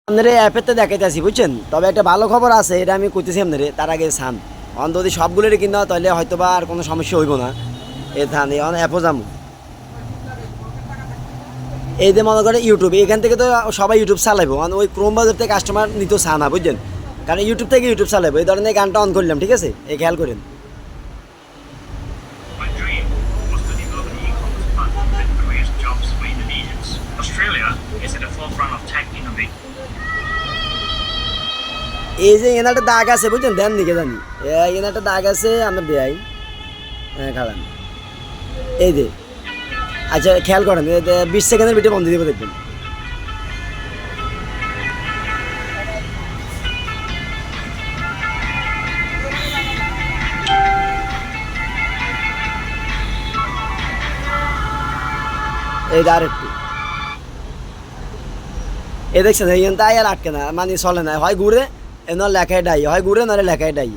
আপনার এই অ্যাপেতে দেখাইতেছি বুঝছেন, তবে একটা ভালো খবর আছে, এটা আমি কইতেছি আপনারে তার আগে সান যদি সবগুলোরই কিনা তাহলে হয়তো বা আর কোনো সমস্যা হইব না। এ থান অ্যাপও যাম। এই যে মনে করে ইউটিউব, এখান থেকে তো সবাই ইউটিউব চালাইবো, মানে ওই ক্রোম বাজার থেকে কাস্টমার নিতেও চা না বুঝছেন, কারণ ইউটিউব থেকে ইউটিউব চালাইবো। এই ধরনের গানটা অন করলাম, ঠিক আছে, এই খেয়াল করেন। My dream was to develop an e-commerce platform that creates jobs for Indonesians. Australia is at the forefront of tech innovation. এই যে এখানে একটা দাগ আছে বুঝছেন, দেন দিকে জানি এখানে একটা দাগ আছে, আমরা দেয়াই। হ্যাঁ খালান, এই যে আচ্ছা খেয়াল করেন, 20 সেকেন্ডের ভিডিও বন্ধ দিব দেখবেন। এই আর একটু এ দেখছেন, এইখান তাই আর আটকে না, মানে চলে না, হয় ঘুরে এ লেখায় ডাই, হয় ঘুরে নাহলে লেখায় ডাই।